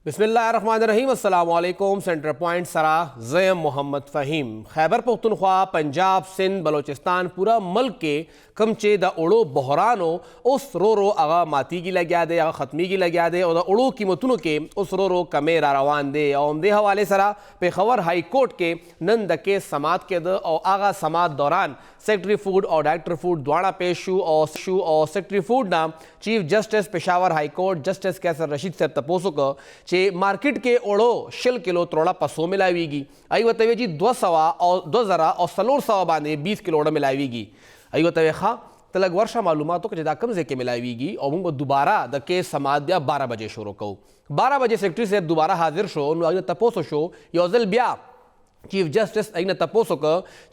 बिस्मिल्लाहिर्रहमानिर्रहीम। अस्सलाम वालेकुम। सेंटर पॉइंट सरा ज़ैम मोहम्मद फ़हीम। खैबर पख्तूनख्वा, पंजाब, सिंध, बलोचिस्तान पूरा मुल्क के कमचे द उड़ो बहरानो उस रो आगा माती की लग्या दे आगा ख़त्मी की लग्या दे और उड़ो कीमतों के उस रो कमे रवान दे और उमदे हवाले सरा पेशावर हाई कोर्ट के नंद के समात के द और आगा समात दौरान सेक्रेटरी फूड और डायरेक्टर फूड द्वारा पेशू और सेक्रेटरी फूड ना chief justice Peshawar high court justice Qaiser Rashid से तपोसो को चे मार्केट के ओड़ो शिल किलो त्रोड़ा पसो मिलावीगी आई वतवे जी 200 और 2000 और सलोर सवा बांधे 20 किलो मिलावीगी आई वतवे खा तलग वर्षा मालूमातों के जदा कमजे के मिलावीगी और मुंग दोबारा द केस समाद्या 12 बजे शुरू कहो 12 बजे सेक्रेटरी से दोबारा हाजिर शो तपोसो शो योजल ब्या चीफ जस्टिस अइन तपोसो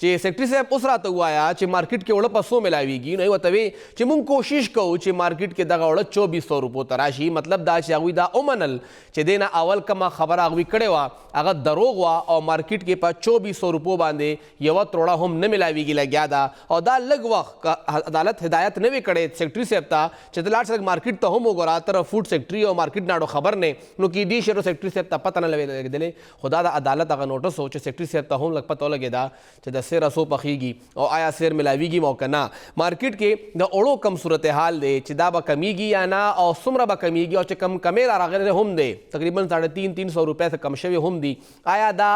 चे सेक्रेटरी साहब उस रात हुआ आया चे मार्केट के ओड़ पसो मिलावीगी नहीं वतवे चे मुंग कोशिश कहो चे मार्केट के दगा ओड़ 2400 रुपये तराशी मतलब दा चे आगवी दा ओमनल चे देना अवल कमा खबर आगवी कड़े हुआ अगर दरोग हुआ और मार्केट के पास 2400 रुपये बांधे यवा त्रोड़ा हम न मिलावीगी लग गया दा और दा लग वक्त अदालत हिदायत ने भी कड़े सेक्रेटरी साहब था चतलाट से मार्केट तो हम होगा तरह फूड सेक्रेटरी और मार्केट नाडो खबर ने नो की डी शेरो सेक्रेटरी साहब पता न लगे दिले खुदा दा अदालत अगर नोटिस हो सेक्रेटरी से तहम लग पता लगे दा च सेर असो पखीगी और आया सेर मिलावीगी मौका ना मार्केट के द ओड़ो कम सूरत हाल दे चिदा ब कमीगी या ना और सुमरा ब कमीगी और कम कमेरा रागे हम दे तकरीबन 350-300 रुपये से कम शवे हम दी आया दा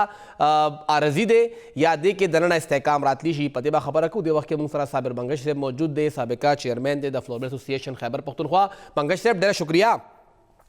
आरजी दे या दे के दरना इस्तेकाम रातली शी पतेबा खबर को दे वक्त के मुंसरा साबिर बंगश से मौजूद दे सबका चेयरमैन दे द फ्लोर एसोसिएशन खैबर पख्तूनख्वा बंगश साहब ढेर शुक्रिया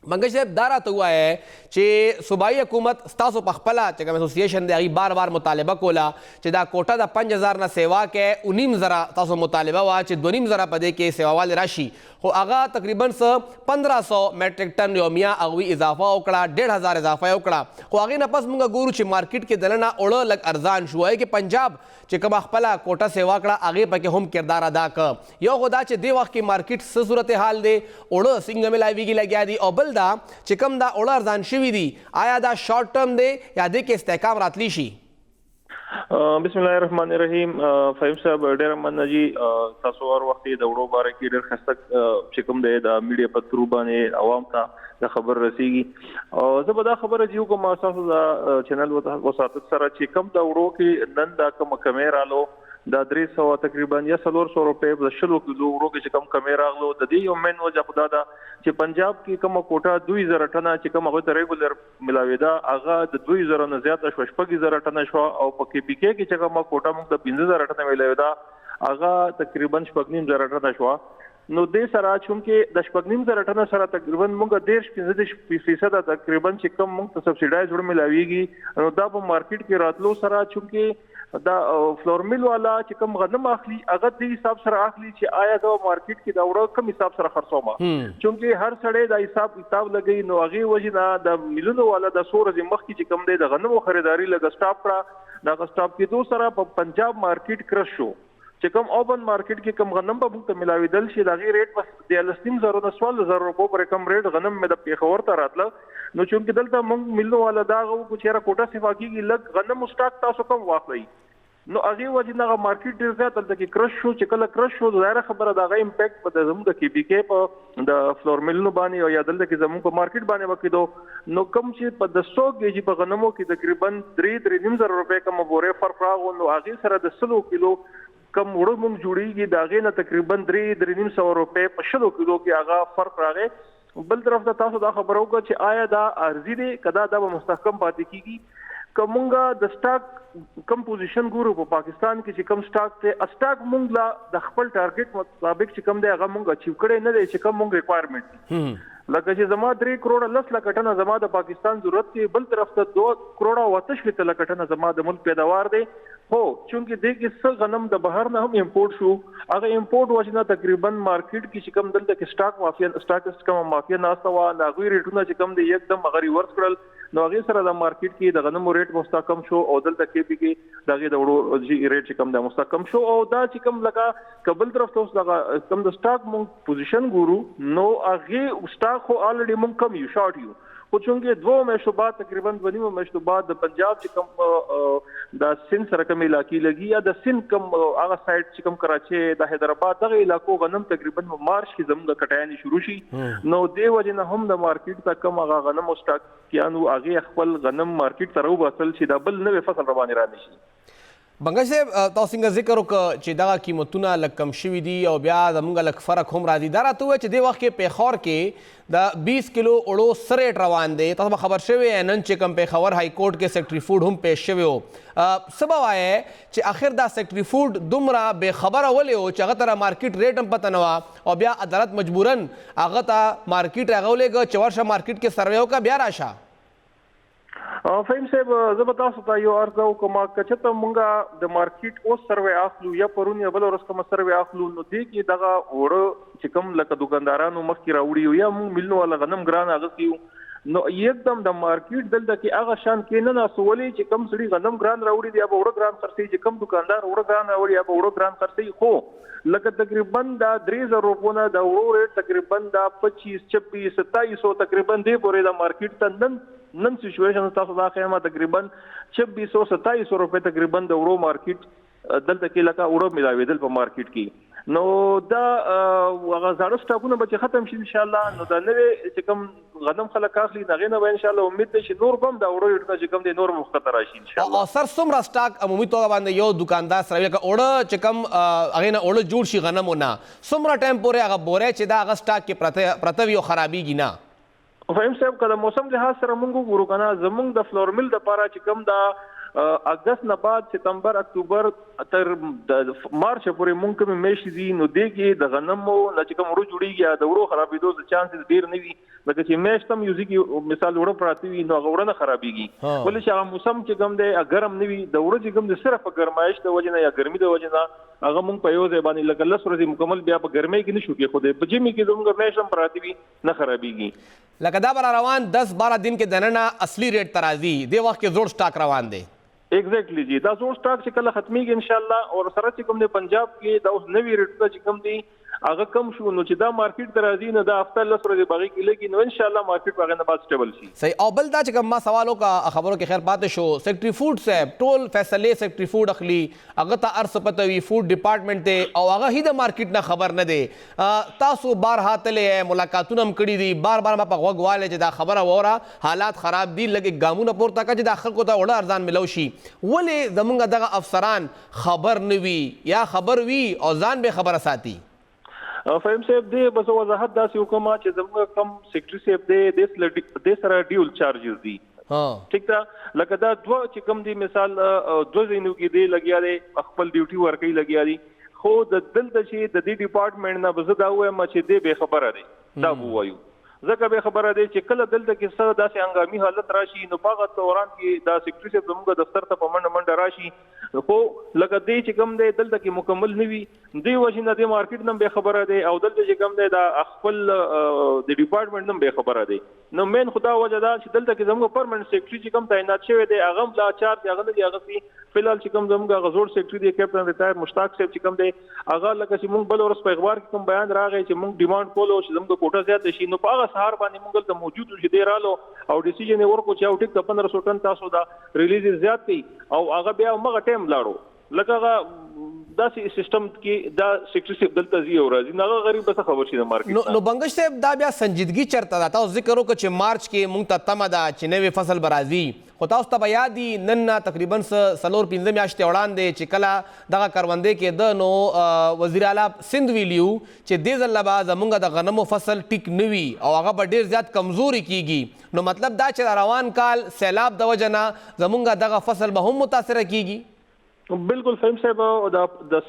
मंगश साहब दारा तो हुआ है चे सूबाई हुकूमत स्तासो पखपला चे एसोसिएशन दे अगी बार बार मुतालबा कोला चे दा कोटा दा 5000 ना सेवा के उनीम जरा तासो मुतालबा हुआ चे दोनीम जरा पदे के सेवा वाले राशि हो आगा तकरीबन 1500 मेट्रिक टन योमिया अगवी इजाफा उकड़ा 1500 इजाफा उकड़ा हो आगे नपस मुंगा गुरु चे मार्केट के दलना ओड़ो लग अर्जान शुआ है कि पंजाब चे कब अखपला कोटा सेवा कड़ा आगे पके हम किरदार अदा कर यो खुदा चे दे वक्त की मार्केट से सूरत हाल दे ओड़ो सिंग मिलावी की लग गया दी और बलदा चिकम दा ओड़ा अर्जान शिवी दी आया दा शॉर्ट टर्म दे या दे के इस्तेकाम रातली शी बिस्मिल्लाहिर्रहमानिर्रहीम फहीम साहब डेर मन जी तसवार वक्त दौड़ो बारे की डेर खस्तक चिकम दे दा मीडिया पर थ्रू बाने आवाम था दा खबर रसीगी और जब दा खबर जीव को मासास दा चैनल वसातत सरा चिकम दौड़ो की नन दा कम कमेरा लो दा 300 तकरीबन या 400 रुपये बशलो किलो के चिकम कमेरा लो ददी योमेन वजह खुदा दा चे पंजाब की कम कोटा 2000 टना चिकम अगो रेगुलर मिलावेदा आगा 2000 न ज्यादा शपगी 1000 टना शवा और पक्के पीके की चिकम कोटा मुक 15000 टना मिलावेदा आगा तकरीबन 5000 टना शवा नो दे सरा चूंकि 5000 टना सरा तकरीबन मुंग 1.5% तकरीबन चिकम मुंग सब्सिडाइज मिलावेगी नो दा मार्केट के रातलो सरा चूंकि दा फ्लोर मिल वाला चिकम गनम आखली अगर दी हिसाब सर आखली चे आया दा मार्केट की दौड़ा कम हिसाब सर खर्चोमा क्योंकि हर सड़े दा हिसाब किताब लगी नो आगे वजना दा मिलनो वाला दा सोर मख की चिकम दे दा गनम खरीदारी लगा स्टॉप पड़ा दा स्टॉप की दो सरा पंजाब मार्केट क्रश हो चिकम ओपन मार्केट के कम गनम पर मुक्त मिलावी दल शी दागी रेट बस 3,000 रुपये पर कम रेट गनम में द पेखवर तरातला नो चूंकि दलता मंग मिलनो वाला दाग वो कुछ यारा कोटा से फाकी की लग गनम स्टॉक तासो कम वाकई नो आगे वजना का मार्केट डिजा तल तक क्रश हो चिकल क्रश हो दायरा खबर दागा इंपैक्ट पर दम द की बीके पर द फ्लोर मिलनो बानी और या दल तक जमु को मार्केट बाने वकी दो नो कम से पर 100 केजी पर गनमो की तकरीबन 3,000 रुपये कम बोरे फर्क रहा नो आगे सरा 10 किलो कम उड़ो मुंग जुड़ी की दागे ना तकरीबन 3,500 रुपये 5 किलो के आगा फर्क रागे बल तरफ दा तासो दा खबर होगा चे आया दा अर्जी दे कदा दा मुस्तहकम पाती की कमुंगा द स्टॉक कम पोजीशन गुरु को पाकिस्तान की चिकम स्टॉक थे स्टॉक मुंगला द खपल टारगेट मुताबिक चिकम दे आगा मुंग अचीव करे न दे चिकम मुंग रिक्वायरमेंट लगा जे जमा 3 करोड़ 10 लाख टन जमा द पाकिस्तान जरूरत की बल तरफ दा 2 करोड़ 28 लाख टन जमा द मुल्क पैदावार दे हो चूंकि देख इस गनम द बाहर ना हम इंपोर्ट शू अगर इंपोर्ट वजना तकरीबन मार्केट की चिकम दल तक स्टॉक माफिया स्टॉक कम माफिया नास्ता वा नागवी रेटुना चिकम दे एकदम अगर रिवर्स करल नोगे सर द मार्केट की द गनम रेट मुस्तकम शो और दल तक के की दागे दौड़ो जी रेट चिकम द मुस्तकम शो और दा चिकम लगा कबल तरफ तो लगा कम द स्टॉक मुंग पोजीशन गुरु नो आगे स्टॉक हो ऑलरेडी मुंग कम यू शॉर्ट यू خو چونکې دوه میاشتو بعد تقریبا 2 میاشتو بعد د پنجاب چې کوم د سند سره کوم علاقې لګي یا د سند کوم هغه سایډ چې کوم کراچي د حیدرآباد دغه علاقو غنم تقریبا مارچ کې زموږ کټایانې شروع شي نو دی وجه نه هم د مارکیټ ته کوم هغه غنم او سٹاک کیانو هغه خپل غنم مارکیټ ته راوباسل چې دا بل نوې فصل روانې را نشي. بنگش صاحب تاسو څنګه ذکر وکړه چې دغه قیمتونه لږ کم شوي دي او بیا زموږ لږ فرق هم راځي. دا راته ووایه چې دې وخت کې پیښور کې د 20 کیلو اوړو څه ریټ روان دی؟ تاسو به خبر شوی نن چې کوم پیښور های کورټ کې سیکټري فوډ هم پیش شوی و. څه به وایې چې آخر دا سیکټري فوډ دومره بې خبره ولې و چې هغه ته مارکیټ ریټ هم پته نه وه او بیا عدالت مجبوراً هغه ته مارکیټ راغولېږه چې ورشه مارکیټ کې سروې وکړه بیا راشه؟ فهیم صاحب زه به تاسو ته یو عرض وکړم که چېرته مونږ د مارکیټ اوس سروې اخلو یا پرون یا بله ورځ کومه سروې اخلو نو دې کې دغه اوړه چې کوم لکه دوکاندارانو مخکې راوړي یا مونږ میلونو والا غنم ګران اخیستي یو نو یکدم د مارکیټ دلته کې هغه شان کې نه ناسولې چې کم سړي غنم ګران راوړي دی یا به اوړه ګران خرڅوي چې کم دوکاندار اوړه ګران راوړي یا به اوړه ګران خرڅوي. خو لکه تقریبا دا 3000 روپونه د اوړو ریټ تقریبا دا 25 26 2700 تقریبا دی پورې د مارکیټ ته نن سچویشن تاسو دا خیمه تقریبا 2600 2700 روپے تقریبا د اوړو مارکیټ دلته کې لکه اوړه ملاویدل په مارکیټ کې نو دا هغه زاړه سټاکونه به ختم شي ان شاء الله نو دا نوې چې کوم غنم خلک اخلي دغه نه ان شاء الله امید ده چې نور بم دا اوړه ریټ چې کوم دی نور مخته راشي ان شاء الله. او سر څومره سټاک عمومي توګه باندې یو دکاندار سره لکه اوړه چې کوم هغې نه اوړه جوړ شي غنمونه څومره ټایم پورې هغه بوری چې دا هغه سټاک کې پرته وي او خرابېږي نه؟ فهیم صاحب که د موسم لحاظ سره مونږ وګورو که نه زمونږ د فلور مل دپاره چې کوم دا اګست نه بعد ستمبر اکتوبر تر مارچ پورې مونږ کومې میاشتې دي نو دې کې د غنمو نه چې کوم وړو جوړېږي یا د وړو خرابېدو د چانسز ډېر نه وي لکه چې میاشت هم یوځي کې مثال وړه پراته وي نو هغه وړه نه خرابېږي ولې چې هغه موسم چې کوم دی ګرم نه وي د وړو چې کوم دی صرف په ګرمایش د وجې نه یا ګرمي د وجې نه هغه مونږ په یو ځای باندې لکه 10 ورځې مکمل بیا په ګرمۍ کې نه شو کېښودی په ژمي کې زموږ میاشت هم پراته وي نه خرابېږي. لکه دا به روان 10-12 دن کې دننه اصلي ریټ ته راځي دې وخت کې زوړ سټاک روان دی. ایگزیکټلی جی دا زوړ سټاک چې کله ختمېږي ان شاء الله او سره چې کوم دی پنجاب کې دا اوس نوي ریټونه چې کوم دی هغه کم شو نو چې دا مارکیټ ته راځي نو دا هفته 10 ورځې باقي کې لګي نو ان شاء الله مارکیټ هغه نه بعد سټیبل شي. صحیح. او بل دا چې کوم ما سوالو کا خبرو کې خیر پاتې شو سیکټري فوډ صاحب ټول فیصلې سیکټري فوډ اخلي هغه ته ارس پته وي فوډ ډپارټمنټ دی او هغه هی د مارکیټ نه خبر نه دی. تاسو بار هاتلې ملاقاتونه هم کړي دي بار ما په غوږ والے چې دا خبره وره حالات خراب دي لګي ګامونه پورته کړي چې د خلکو ته وړه ارزان ملو شي ولې زمونږ دغه افسران خبر نه وي یا خبر وي او ځان به خبره ساتي؟ فهیم صاحب دی بس وضاحت داسې وکړم چې زموږ کم سیکټري صاحب دی د سره ډیول چارجز دي ٹھیک ده لکه دا دوه چې کم دی مثال دوه ځینو کې دی لګیا دی خپل ډیوټي ورکوي لګیا دی خو د دلته چې د دې ډپارټمنټ نه به زه دا ووایم چې دی بې خبره دی دا به ووایو ځکه به خبره دی چې کله دلته کې څه داسې هنګامي حالت راشي نو په هغه دوران کې دا سیکټري صاحب زموږ دفتر ته په منډه راشي خو لکه دی چې کوم دی دلته کې مکمل نه وي دی وجې نه دی مارکیټ نه بې خبره دی او دلته چې کوم دی دا خپل د ډپارټمنټ نه بې خبره دی نو مین خدا وجه دا چې دلته کې زموږ پرمنټ سیکټري چې کوم تعینات شوی دی هغه هم لا چارج هغه نه دی هغسې فلحال چې کوم زموږ هغه زوړ سیکټري دی کیپټن ریټایر مشتاق صاحب چې کوم دی هغه لکه چې موږ بل ورځ په اخبار کې کوم بیان راغی چې موږ ډیمانډ کولو چې زموږ کوټه زیاته شي نو په هغه سهار باندې موږ دلته موجود وو چې دی رالو او ډیسیژن یې ورکړو چې او ټیک د 1500 ټن تاسو دا ریلیز زیات کړي او هغه بیا همغه ټایم لاړو لکه هغه داسې سیستم کې دا سیکټري صاحب دلته ځي او راځي نو هغه غریب بس خبر شي د مارکیټ نو بنگش صاحب دا بیا سنجیدګي چرته ده تاسو ذکر وکړه چې مارچ کې مونږ ته تمه ده چې نوې فصل به راځي خو تاسو ته به یاد دي نن نه تقریبا 4-5 میاشتې وړاندې چې کله دغه کروندې کېده نو وزیر اعلی سند ویلیو چې دې ځل به زمونږ د غنمو فصل ټیک نه وي او هغه به ډېر زیات کمزوري کیږي نو مطلب دا چې روان کال سیلاب د وجه نه زمونږ دغه فصل به هم متاثره کیږي؟ بالکل فهیم صاحب د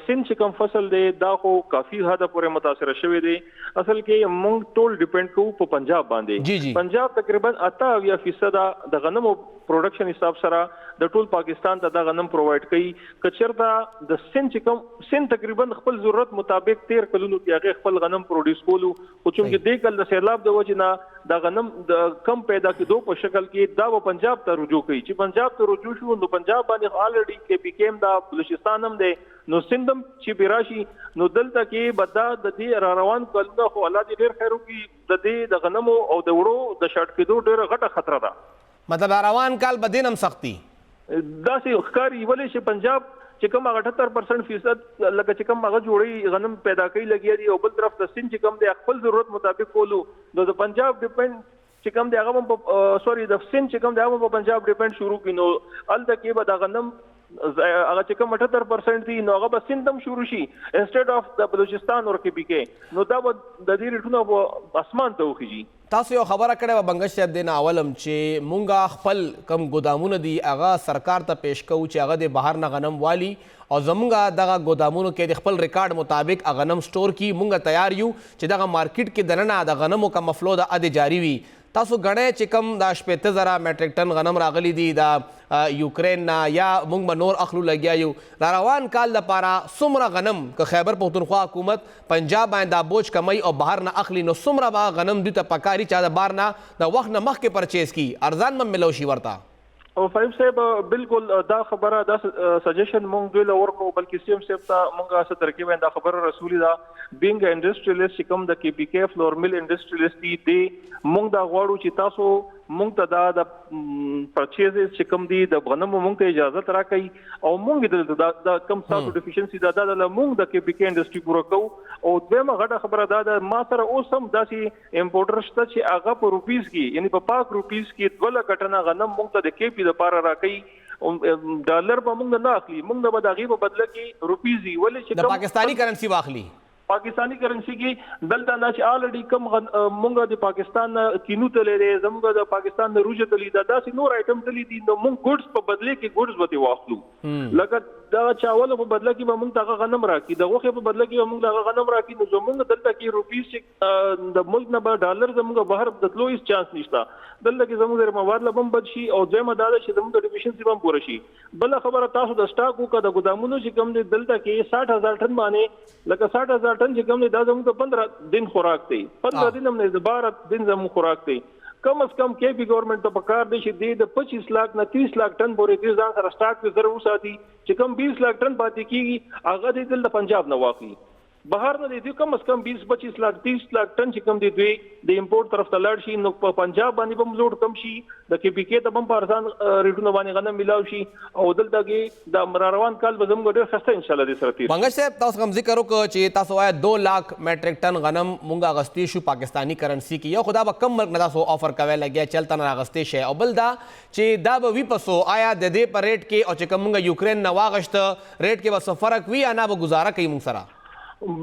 سند چې کوم فصل دی دا خو کافي حد پورې متاثره شوی دی اصل کې موږ ټول ډیپینډ کوو په پنجاب باندې پنجاب تقریبا 88% د غنمو پروډکشن حساب سره د ټول پاکستان ته د غنم پرووایډ کوي کچرته د سند چې کوم سند تقریبا خپل ضرورت مطابق 13 کلونو کې هغه خپل غنم پروډوس کولو خو چې دې کل د سیلاب د وجې نه د غنم د کم پیدا کېدو په شکل کې دا پنجاب ته رجوع کوي چې پنجاب ته رجوع شو نو پنجاب باندې الریډي کې پی دا بلوچستان هم دی نو سندم چې براشي نو دلته کې بدا د دې را روان کلونه خو الله دې ډېر خیر وکړي د دې د غنمو او د وړو د شاټ کېدو ډېره غټه خطر ده. مطلب روان کال به دینم سختی داسې ښکاري ولې چې پنجاب چې کوم 78% لکه چې کوم هغه جوړي غنم پیدا کوي لګیا دي او بل طرف د سین چې کوم د خپل ضرورت مطابق کولو نو د پنجاب ډیپند چې کوم دی هغه په سوري د سین چې کوم دی هغه په پنجاب ډیپند شروع کینو الته کې به د غنم هغه چې کوم 78% دي نو هغه به سین هم شروع شي انسټډ اف د بلوچستان اور کې بیکې نو دا به د دې ریټونو په اسمان ته وخیږي. تاسو یو خبره کړې وه بنګش صاحب دې نه اولم چې مونږه خپل کم ګودامونه دي هغه سرکار ته پیش کوو چې هغه د بهر نه غنم والي او زمونږه دغه ګودامونو کې د خپل ریکارډ مطابق غنم سٹور کی مونږه تیار یو چې دغه مارکیټ کې دننه د غنمو کا مفلو د اد جاری وي. تاسو غنې چې کم د 80,000 میټریک ټن غنم راغلي دي د یوکرین نه یا مونږ به نور اخلو لګیا یو را روان کال لپاره څومره غنم که خیبر پختونخوا حکومت پنجاب باندې دا بوج کمای او بهر نه اخلي نو څومره به غنم دوی ته پکاري چې د بهر نه د وخت نه مخکې پرچیز کی ارزان به ملو شي ورته. او فایم صاحب بالکل دا خبره دا سجیشن مونږ دوی له ورکو بلکې سیم صاحب ته مونږه څه ترکیب دا خبره رسولي دا بینګ انډستریالیست چې کوم د کې پی کې فلور مل انډستریالیست دی مونږ دا غواړو چې تاسو مونږ ته دا د پرچیز چې کوم دی د غنمو مونږ ته اجازه راکړي او مونږ د کم تاسو ډیفیشنسي دا د مونږ د کې پی کې انډستری پوره کوو او دویمه غټه خبره دا د ما سره اوس هم داسې امپورټر شته چې هغه په روپیز کې یعنی په پاک روپیز کې 2 لک ټنه غنم مونږ ته د کې پی لپاره راکړي ډالر به مونږ نه اخلي مونږ به د هغې په بدله کې روپیز وي ولې چې د پاکستانی کرنسي واخلي پاکستانی کرنسی کې دلته دا چې الریډي کم مونږ د پاکستان کینو تلې دي زموږ د پاکستان د روجه تلې دا داسې نور آیټم تلې دي نو مونږ ګوډز په بدله کې ګوډز وته واخلو لکه دا چاول په بدله کې به مونږ ته غنم راکړي د غوښې په بدله کې به مونږ ته غنم راکړي نو زموږ دلته کې روپیز چې د ملک نه به ډالر زموږ بهر د تلو هیڅ چانس نشته دلته کې زموږ د مواد لبم بد شي او دویمه دا ده چې زموږ د ډیفیشنسي هم پوره شي. بل خبره تاسو د سٹاک وکړه د ګودامونو چې کوم دی دلته کې 60,000 ټن باندې لکه 60,000 ټن چې کوم دی دا زموږ ته 15 دن خوراک دی 15 دن هم نه 12 دن زموږ خوراک دی کم از کم کې پی ګورنمنت ته پکار دی چې د 25 لک نه 30 لک ټن پورې دې ځان سره سٹاک په ضرور ساتي چې کم 20 لک ټن پاتې کیږي هغه دې د پنجاب نه واخلي بهر نه دي کم از کم 20-25 لک 30 لک ټن چې کم دي دوی د امپورټ طرف ته لاړ شي نو په پنجاب باندې هم لوډ کم شي د کې پی کې ته هم په ارزان ریټونو باندې غنم ملاو شي او دلته کې د روان کال به زموږ ډېر خسته ان شاء الله دې سره تیر. بنګش صاحب تاسو کوم ذکر وکړو چې تاسو وايي 2 लाख میټریک ټن غنم مونږه غستی شو پاکستانی کرنسی کې یو خدا به کم ملک نه تاسو آفر کوي لګیا چلته نه غستی شي او بل دا چې دا به وی پسو آیا د دې پر ریټ کې او چې کوم مونږه یوکرین نه واغشت ریټ کې به فرق وی انا به گزاره کوي مونږ سره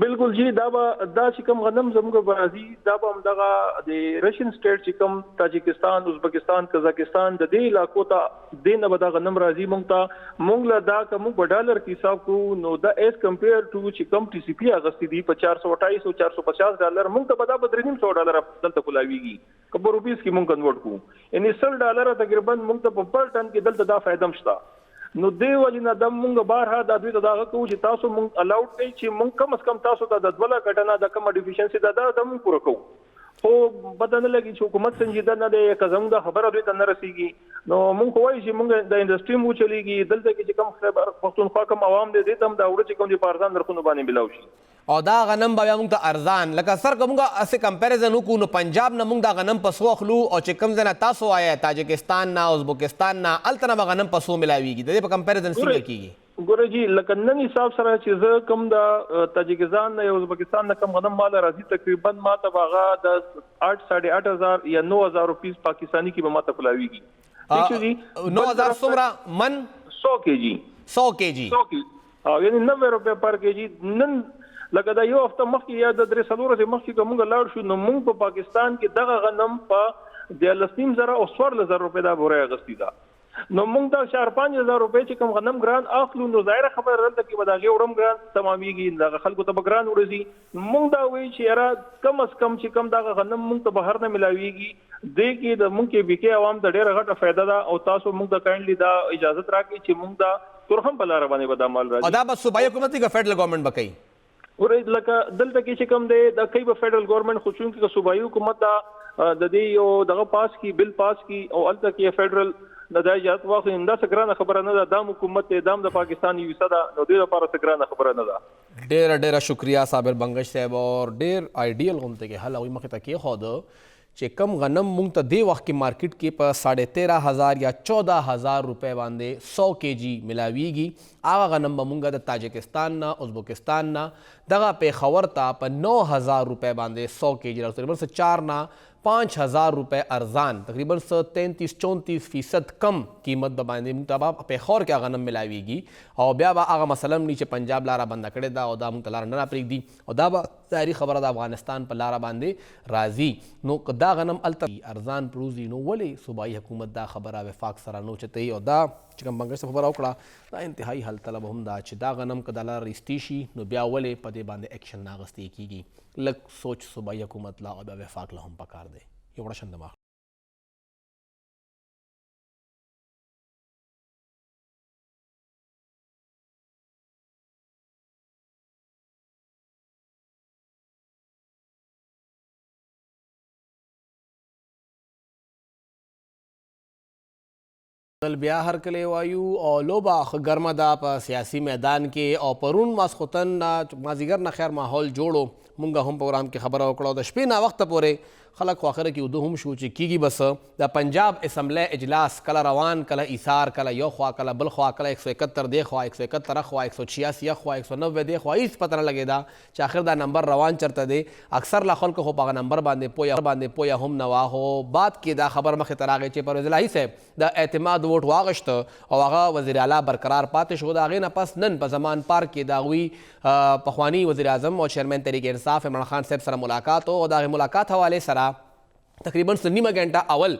بالکل جی دا چې کوم غنم زموږ برازي دا به هم دغه د رشین سټیټ چې کوم تاجکستان ازبکستان قزاقستان د دې علاقو ته د نه به دا غنم راځي مونږ له دا کوم په ډالر کې حساب کو نو دا ایز کمپیر ټو چې کوم ټي سی پی اغستی دی په 428 او 450 ډالر مونږ ته به دا $300 دلته کولاویږي کبه روپیز کې مونږ کنورټ کو یعنی $100 تقریبا مونږ ته په پر ټن کې دلته دا فائدہ مشته نو دی ولینا د مونږ بارها د دوی ته دا کوو چې تاسو مونږ الاؤډ کړئ چې مونږ کم از کم تاسو ته د 2 لک ټنه د کوم ډیفیشنسي دا مونږ پوره کوو خو بدن لګي چې حکومت سنجیده نه دی کزم دا خبره دوی ته نه رسیږي نو مونږ وایي چې مونږ د انډستری مو چلیږي دلته کې چې کوم خبر پښتونخوا کوم عوام دي دې تم دا وړي چې کوم دي پارزان نرخونه باندې ملاو شي او دا غنم به موږ ته ارزان لکه سر کومګه اسه کمپیریزن وکړو نو پنجاب نه موږ دا غنم پسو اخلو او چې کوم ځنه تاسو آیا تاجکستان نه ازبکستان نه التنه غنم پسو ملاویږي د دې په کمپیریزن څنګه کیږي ګوره جی لکه نن حساب سره چې زه کوم د تاجکستان نه ازبکستان نه کوم غنم مال راځي تقریبا ما ته باغه د 8,500 یا 9,000 روپیس پاکستانی کی به ما ته کولاویږي جی 9,000 سمرا من 100 کیجی او یعنی 90 روپے پر کیجی نن لکه دا یو هفته مخکې یا د 3 ورځې مخکې کومه لاړ شو نو موږ په پاکستان کې دغه غنم په د 13,000 او 14,000 روپے دا بوره غستی دا نو موږ دا 4-5,000 روپے چې کوم غنم ګران اخلو نو ظاهر خبره رل کې ودا غي وړم ګران تماميږي دغه خلکو ته ګران ورزي موږ دا وی چې را کم از کم چې کم دغه غنم موږ ته بهر نه ملاويږي د کې د موږ کې بیکي عوام ته ډېر غټه فائدہ ده او تاسو موږ ته کایندلی دا اجازه راکړي چې موږ دا ترخم بل را باندې ودا مال راځي او دا بس صوبایي حکومت کې فدرل ګورنمنت بکای ورې لکه دلته کې چې کوم دی د کای په فدرل ګورنمنت خو چون کې صوبایي حکومت دا د دې یو دغه پاس کی بل پاس کی او الته کې فدرل نتایجات واخلي دا څنګه خبره نه ده د حکومت اعدام د پاکستان یو صدا نو دې لپاره څنګه خبره نه ده. ډېر شکریہ صابر بنگش صاحب اور ډېر آئیډیل غونته کې حل هغوی مخې ته کېښود چې کم غنم مونږ ته دې وخت کې مارکیټ کې په 13,500 یا 14,000 روپے باندې 100 kg ملاویږي. هغه غنم به مونږ د تاجکستان نه ازبکستان نه دغه پیښور ته په 9,000 روپے باندې 100 kg تقریباً 4 نه 5,000 روپے ارزان تقریباً 33-34% کم قیمت به باندې مونږ ته به پیښور کې غنم ملاویږي او بیا به هغه مثلا نی چې پنجاب لاره بنده کړې ده او دا مونږ ته لاره نه راپرېږدي او دا به ظاهري خبره د افغانستان په لاره باندې راځي. نو که دا غنم هلته ارزان پروزي نو ولې صوبایي حکومت دا خبره وفاق سره نه اوچتوي او دا چې کوم بنګش صاحب خبره وکړه دا انتهایي حل طلب هم ده چې دا غنم که دا لاره رایستي شي نو بیا ولې په دې باندې اکشن نه اخیستی کېږي. لږ سوچ صوبایي حکومت لا او بیا وفاق له هم پکار دی. یو وړه شان دماغ بیا هر کله وایو او لوبه ښه ګرمه ده په سیاسي میدان کې او پرون ماسخوتن مازدیګر نه خیر ماحول جوړو. مونږ هم پروګرام کې خبره وکړو د شپې ناوخته پورې خلک خو آخره کې اوده هم شو چې کیږي بس د پنجاب اسمبلی اجلاس کله روان کله ایثار کله یو خوا کله بل خوا کله 171 دی خوا 171 خوا 186 خوا 190 دی خوا هیڅ پته نه لګېده چې آخر دا نمبر روان چرته دی. اکثر لا خلکو خو په هغه نمبر باندې پویه هم نه وه. خو بعد کې دا خبر مخې ته راغی چې پرویز الهي صاحب د اعتماد ووټ واغشته او هغه وزیر اعلی برقرار پاتې شو. د هغې نه پس نن په زمان پارک کې د هغوی پخواني وزیر اعظم او چیرمین تحریک انصاف عمران خان صاحب سره ملاقات او د هغې ملاقات حوالې سره تقریباً نیمه گھنٹه اول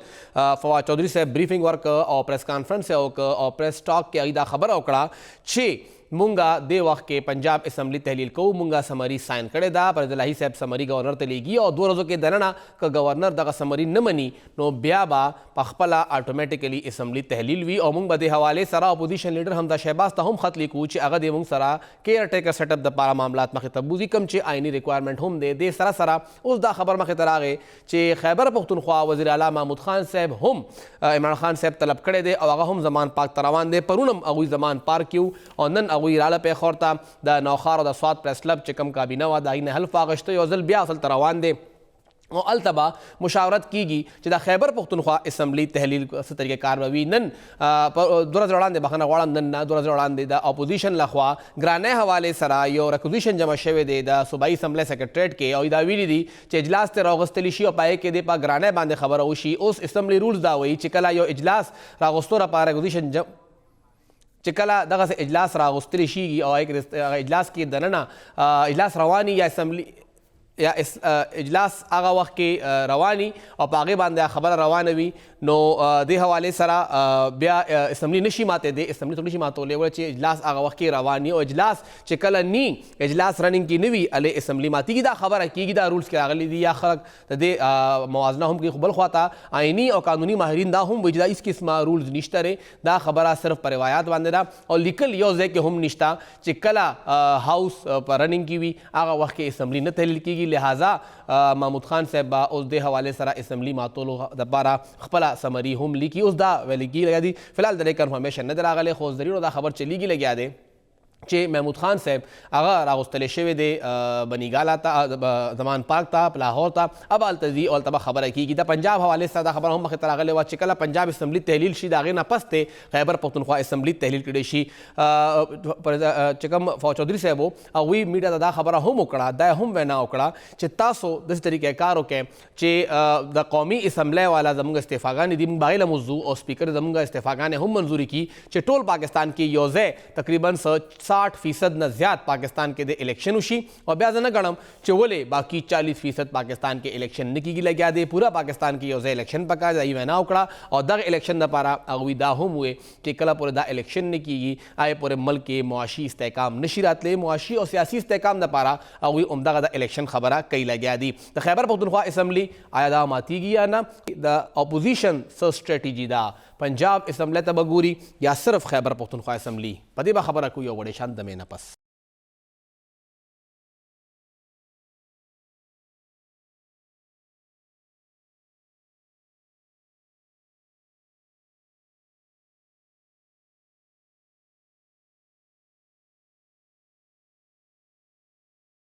فواد چودھری صاحب بریفنگ ورک او پریس کانفرنس او پریس ټاک کې هغې دا خبره وکړه چې مونږه د وخت کې پنجاب اسمبلی تحلیل کوو. مونږه سمري ساین کړې ده پرویز الهي صاحب سمري گورنر ته لیږي او 2 ورځو کې دننه که گورنر دغه سمري نه مني نو بیا به په خپله اټومیټیکلی اسمبلی تحلیل وي او مونږ به د حوالې سره اپوزیشن لیډر حمزه شهباز ته هم خط لیکو چې هغه د مونږ سره کیر ټیکر سیټ اپ دپاره معاملات مخې ته بوځي کوم چې آئیني ریکوایرمنټ هم دی. دې سره سره اوس دا خبر مخې ته راغی چې خیبر پختونخوا وزیر اعلی محمود خان صاحب هم عمران خان صاحب طلب کړی دی او هغه هم زمان پارک ته روان دی. پرون هم هغوی زمان پارک یو او نن هغوی راله پیښور د نوخار او د سوات پریس کلب چې کوم کابینه وه د هغې نه حلف واغشته یو ځل بیا اصل ته روان دی او هلته به مشاورت کیږي چې د خیبر پختونخوا اسمبلی تحلیل څه طریقې کار به وي. نن 2 ورځې وړاندې بخښنه غواړم نن نه 2 ورځې وړاندې د اپوزیشن لخوا ګرانۍ حوالې سره یو ریکوزیشن جمع شوی دی د صوبایي اسمبلی سیکرټریټ کې او دا ویلي دي چې اجلاس ته راغوستلی شي او په هغې کې د په ګرانۍ باندې خبره وشي. اوس اسمبلی رولز دا وایي چې کله یو اجلاس راغوستو لپاره ریکوزیشن چې کله دغسې اجلاس راغوستلی شیږي او هغه اجلاس کې دننه اجلاس رواني یا اسمبلی یا اجلاس هغه وخت کې رواني او په هغې باندې خبره روانه وي نو دې حوالې سره بیا اسمبلی نشي ماتېدی. اسمبلی څوک نشي ماتولی ولی چې اجلاس هغه وخت کې رواني او اجلاس چې کله نی اجلاس رننګ کې نه وي هلې اسمبلی ماتېږي. دا خبره کېږي دا رولز کې راغلي دي یا خلک د دې موازنه هم کوي. خو بل خواته آئیني او قانوني ماهرین دا هم وایي چې دا هېڅ قسمه رولز نشته دی. دا خبره صرف په روایات باندې ده او لیکل یو ځای کې هم نشته چې کله هاوس په رننګ کې وي هغه وخت کې اسمبلی نه تحلیل کېږي. لہٰذا محمود خان صاحب به اوس دې حوالې سره اسمبلی ماتولو دپاره خپله سمري هم لیکي. اوس دا ویلې لګیا دي فی الحال د دې کنفرمیشن نه دی راغلی خو زرینو دا خبر چلیږي لګیا دی چې محمود خان صاحب هغه راغوستلی شوی دی بنیګالا ته زمان پارک ته په لاهور ته اب هلته ځي او هلته به خبره کېږي. د پنجاب حوالې سره دا خبره هم مخې ته راغلې وه چې کله پنجاب اسمبلی تحلیل شي د هغې نه پس دی خیبر پختونخوا اسمبلی تحلیل کړی شي. چې کوم فواد چودھری صاحب و هغوی میډیا ته دا خبره هم وکړه دا هم وینا وکړه چې تاسو داسې طریقې کار وکړئ چې د قومي اسمبلی والا زموږ استعفاګانې دي موږ هغې له موضوع او سپیکر زموږ استعفاګانې هم منظوري کړي چې ټول پاکستان کې یو ځای تقریباً 60% نه زیات پاکستان کې د الیکشن وشي او بیا زه نه ګڼم چې ولې باقي 40% پاکستان کې الیکشن نه کېږي لګیا دی. پورا پاکستان کې یو ځای الیکشن پکار دی وینا وکړه او دغه الیکشن دپاره هغوی دا هم وویل چې کله پورې دا الیکشن نه کېږي هغې پورې ملک کې معاشي استحکام نشي راتلی. معاشي او سیاسي استحکام دپاره هغوی همدغه د الیکشن خبره کوي لګیا دي. د خیبر پختونخوا اسمبلی آیا دا ماتیږي یا نه د اپوزیشن څه سټریټیجي ده پنجاب اسمبلی ته به ګوري یا صرف خیبر پختونخوا اسمبلی په دې به خبره کوي یو وړې شان دمې نه پس.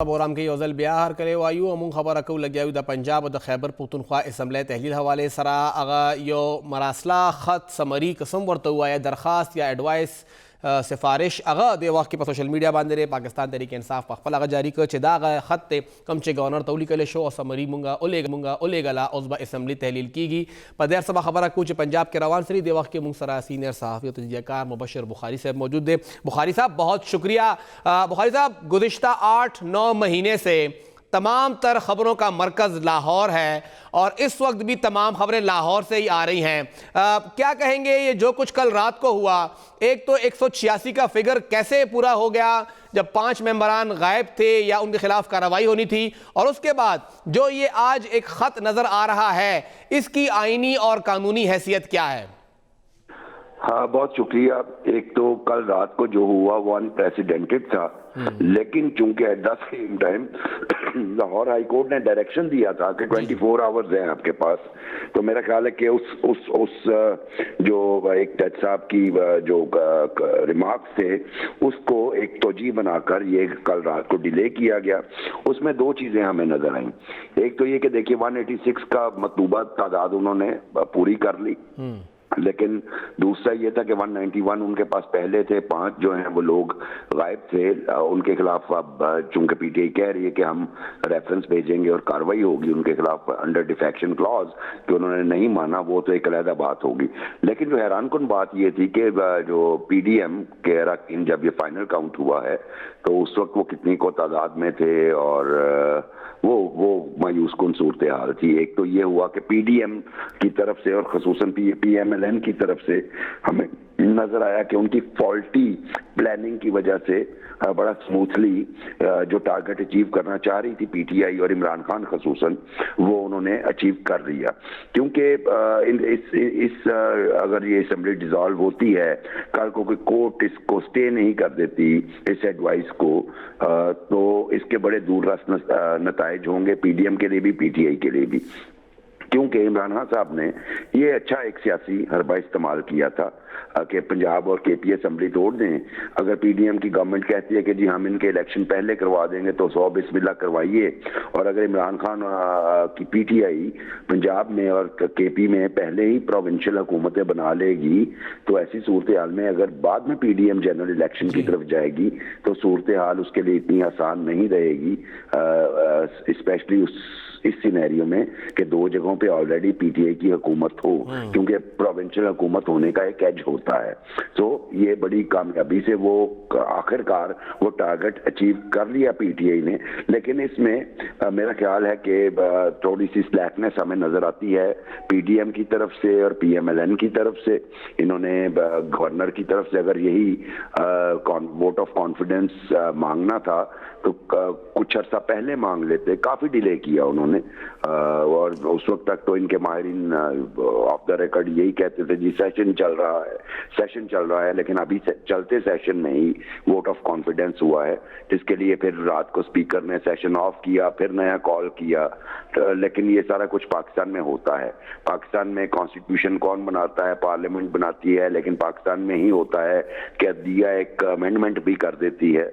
پروگرام کے یوزل بیاہر کرے وایو امون خبر اکو لگیاو دا پنجاب و دا خیبر پختونخوا اسمبلی تحلیل حوالے سرا اغا یو مراسلہ خط سمری قسم ورتو آیا درخواست یا ایڈوائس سفارش اغا دے وقت په سوشل میڈیا باندې ری پاکستان تحریک انصاف په خپل اغا جاری کړ چې دا اغا خط ته کم چې گورنر تولی کله شو او سمری مونږه اولېګلا اوس به اسمبلی تحلیل کیږي په دیر سبا خبره کو چې پنجاب کې روان سری دے وقت کې مونږ سره سینئر صحافی او تجزیہ کار مبشر بخاری صاحب موجود دے. بخاری صاحب بہت شکریہ. بخاری صاحب گزشتہ 8-9 مہینے سے تمام تر خبروں کا مرکز لاہور ہے اور اس وقت بھی تمام خبریں لاہور سے ہی آ رہی ہیں. کیا کہیں گے یہ جو کچھ کل رات کو ہوا؟ ایک تو 186 کا فگر کیسے پورا ہو گیا جب 5 ممبران غائب تھے یا ان کے خلاف کارروائی ہونی تھی، اور اس کے بعد جو یہ آج ایک خط نظر آ رہا ہے اس کی آئینی اور قانونی حیثیت کیا ہے؟ ہاں بہت شکریہ. ایک تو کل رات کو جو ہوا وہ انپریسیڈنٹڈ تھا، لیکن چونکہ ایٹ دا سیم ٹائم لاہور ہائی کورٹ نے ڈائریکشن دیا تھا کہ 24 آورز ہیں آپ کے پاس، تو میرا خیال ہے کہ اس جو ایک جج صاحب کی جو ریمارکس تھے اس کو ایک توجیہ بنا کر یہ کل رات کو ڈیلے کیا گیا. اس میں 2 چیزیں ہمیں نظر آئیں. ایک تو یہ کہ دیکھیے 186 کا مطلوبہ تعداد انہوں نے پوری کر لی، لیکن دوسرا یہ تھا کہ 191 ان کے پاس پہلے تھے، 5 جو ہیں وہ لوگ غائب تھے. ان کے خلاف اب چونکہ پی ٹی آئی کہہ رہی ہے کہ ہم ریفرنس بھیجیں گے اور کارروائی ہوگی ان کے خلاف انڈر ڈیفیکشن کلاز، کہ انہوں نے نہیں مانا، وہ تو ایک علیحدہ بات ہوگی. لیکن جو حیران کن بات یہ تھی کہ جو پی ڈی ایم کے اراکین جب یہ فائنل کاؤنٹ ہوا ہے تو اس وقت وہ کتنی کو تعداد میں تھے اور وہ مایوس کن صورتحال تھی. ایک تو یہ ہوا کہ پی ڈی ایم کی طرف سے اور خصوصاً پی ایم ایل این کی طرف سے ہمیں نظر آیا کہ ان کی فالٹی پلاننگ کی وجہ سے بڑا سموتھلی جو ٹارگٹ اچیو کرنا چاہ رہی تھی پی ٹی آئی اور عمران خان خصوصاً، وہ انہوں نے اچیو کر لیا. کیونکہ اگر یہ اسمبلی ڈیزالو ہوتی ہے، کل کو کوئی کورٹ اس کو سٹے نہیں کر دیتی اس ایڈوائس کو، تو اس کے بڑے دور رس نتائج ہوں گے پی ڈی ایم کے لیے بھی، پی ٹی آئی کے لیے بھی. کیونکہ عمران خان صاحب نے یہ اچھا ایک سیاسی حربہ استعمال کیا تھا کہ پنجاب اور کے پی اسمبلی توڑ دیں. اگر پی ڈی ایم کی گورنمنٹ کہتی ہے کہ جی ہم ان کے الیکشن پہلے کروا دیں گے تو 100 بسم اللہ کروائیے، اور اگر عمران خان کی پی ٹی آئی پنجاب میں اور کے پی میں پہلے ہی پروونشل حکومتیں بنا لے گی تو ایسی صورتحال میں اگر بعد میں پی ڈی ایم جنرل الیکشن کی طرف جائے گی تو صورتحال اس کے لیے اتنی آسان نہیں رہے گی، اسپیشلی اس سینیریو میں کہ 2 جگہوں پہ آلریڈی پی ٹی آئی کی حکومت ہو، کیونکہ پروونشل حکومت ہونے کا ایک ایج ہوتا ہے. تو یہ بڑی کامیابی سے وہ آخر کار وہ ٹارگٹ اچیو کر لیا پی ٹی آئی نے. لیکن اس میں میرا خیال ہے کہ تھوڑی سی سلیکنس ہمیں نظر آتی ہے پی ڈی ایم کی طرف سے اور پی ایم ایل این کی طرف سے. انہوں نے گورنر کی طرف سے اگر یہی ووٹ آف کانفیڈنس مانگنا تھا تو کچھ عرصہ پہلے مانگ لیتے، کافی ڈیلے کیا انہوں نے، اور اس وقت تک تو ان کے ماہرین آف دا ریکارڈ یہی کہتے تھے جی سیشن چل رہا ہے، لیکن ابھی چلتے سیشن میں ہی ووٹ آف کانفیڈنس ہوا ہے، جس کے لیے پھر رات کو اسپیکر نے سیشن آف کیا، پھر نیا کال کیا. لیکن یہ سارا کچھ پاکستان میں ہوتا ہے. پاکستان میں کانسٹیٹیوشن کون بناتا ہے؟ پارلیمنٹ بناتی ہے، لیکن پاکستان میں ہی ہوتا ہے کہ عدلیہ ایک امینڈمنٹ بھی کر دیتی ہے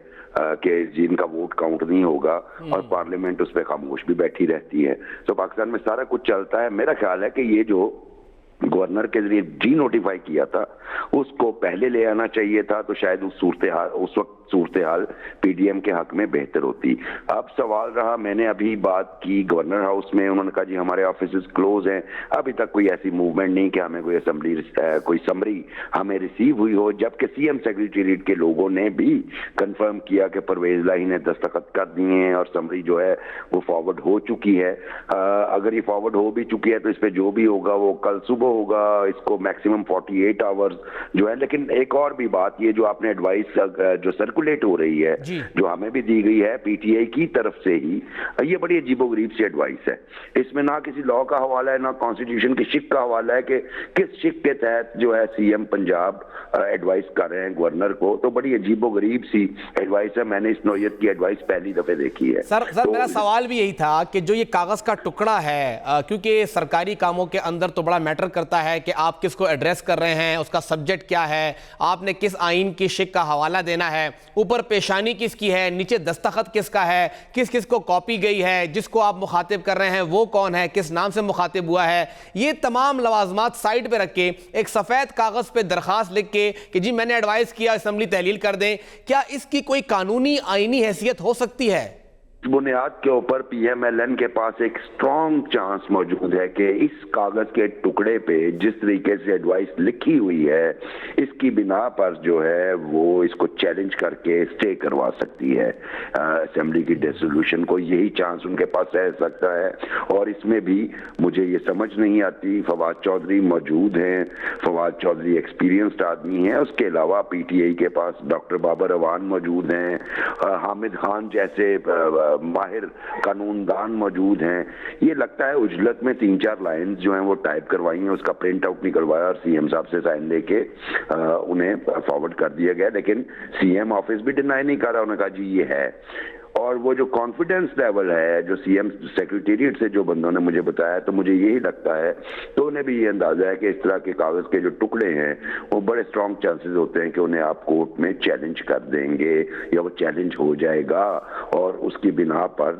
کہ جن کا ووٹ کاؤنٹ نہیں ہوگا، اور پارلیمنٹ اس پہ خاموش بھی بیٹھی رہتی ہے. تو پاکستان میں سارا کچھ چلتا ہے. میرا خیال ہے کہ یہ جو گورنر کے ذریعے ڈی نوٹیفائی کیا تھا اس کو پہلے لے آنا چاہیے تھا، تو شاید اس وقت صورتحال پی ڈی ایم کے حق میں بہتر ہوتی. اب سوال رہا، میں نے ابھی بات کی گورنر ہاؤس میں، انہوں نے کہا جی ہمارے آفیسز کلوز ہیں، ابھی تک کوئی ایسی موومنٹ نہیں کہ ہمیں کوئی سمری ہمیں ریسیو ہوئی ہو. جبکہ سی ایم سیکریٹریٹ کے لوگوں نے بھی کنفرم کیا کہ پرویز الہی نے دستخط کر دیے ہیں اور سمری جو ہے وہ فارورڈ ہو چکی ہے. اگر یہ فارورڈ ہو بھی چکی ہے تو اس پہ جو بھی ہوگا وہ کل صبح ہوگا، اس کو میکسیمم 48 آورز جو ہے. لیکن ایک اور بھی بات، یہ جو آپ نے ایڈوائس جو سرکولیٹ ہو رہی ہے جو ہمیں بھی دی گئی ہے پی ٹی آئی کی طرف سے ہی، یہ بڑی عجیب و غریب سی ایڈوائس ہے. اس میں نہ کسی لا کا حوالہ ہے، نہ کانسٹیٹیوشن کی شک کا حوالہ ہے کہ کس شک کے تحت جو ہے سی ایم پنجاب ایڈوائس کر رہے ہیں گورنر کو. تو بڑی عجیب و غریب سی ایڈوائس ہے. میں نے اس نوعیت کی ایڈوائس پہلی دفعہ دیکھی ہے. سر میرا سوال بھی یہی تھا کہ جو یہ کاغذ کا ٹکڑا ہے، کیونکہ سرکاری کاموں کے اندر تو بڑا میٹر کرتا ہے کہ آپ کس کو ایڈریس کر رہے ہیں، اس کا سبجیکٹ کیا ہے، آپ نے کس آئین کی شک کا حوالہ دینا ہے. اوپر پیشانی کس کی ہے, نیچے دستخط کس کا ہے, کس کس کو کاپی گئی ہے, جس کو آپ مخاطب کر رہے ہیں وہ کون ہے, کس نام سے مخاطب ہوا ہے, یہ تمام لوازمات سائٹ پہ رکھ کے ایک سفید کاغذ پہ درخواست لکھ کے کہ جی میں نے ایڈوائز کیا اسمبلی تحلیل کر دیں, کیا اس کی کوئی قانونی آئینی حیثیت ہو سکتی ہے؟ بنیاد کے اوپر پی ایم ایل این کے پاس ایک سٹرونگ چانس موجود ہے کہ اس کاغذ کے ٹکڑے پہ جس طریقے سے ایڈوائس لکھی ہوئی ہے اس کی بنا پر جو ہے وہ اس کو چیلنج کر کے اسٹے کروا سکتی ہے اسمبلی کی ڈیسولوشن کو. یہی چانس ان کے پاس رہ سکتا ہے. اور اس میں بھی مجھے یہ سمجھ نہیں آتی, فواد چودھری موجود ہیں, فواد چودھری ایکسپیرینسڈ آدمی ہیں, اس کے علاوہ پی ٹی آئی کے پاس ڈاکٹر بابر اعوان موجود ہیں, حامد خان جیسے ماہر قانون دان موجود ہیں. یہ لگتا ہے اجلت میں 3-4 لائنز جو ہیں وہ ٹائپ کروائی ہیں, اس کا پرنٹ آؤٹ نکلوایا اور سی ایم صاحب سے سائن لے کے انہیں فارورڈ کر دیا گیا, لیکن سی ایم آفس بھی ڈینائی نہیں کر رہا, انہوں نے کہا جی یہ ہے. اور وہ جو کانفیڈنس لیول ہے جو سی ایم سیکریٹریٹ سے جو بندوں نے مجھے بتایا, تو مجھے یہی لگتا ہے, تو انہیں بھی یہ اندازہ ہے کہ اس طرح کے کاغذ کے جو ٹکڑے ہیں وہ بڑے اسٹرانگ چانسز ہوتے ہیں کہ انہیں آپ کورٹ میں چیلنج کر دیں گے یا وہ چیلنج ہو جائے گا اور اس کی بنا پر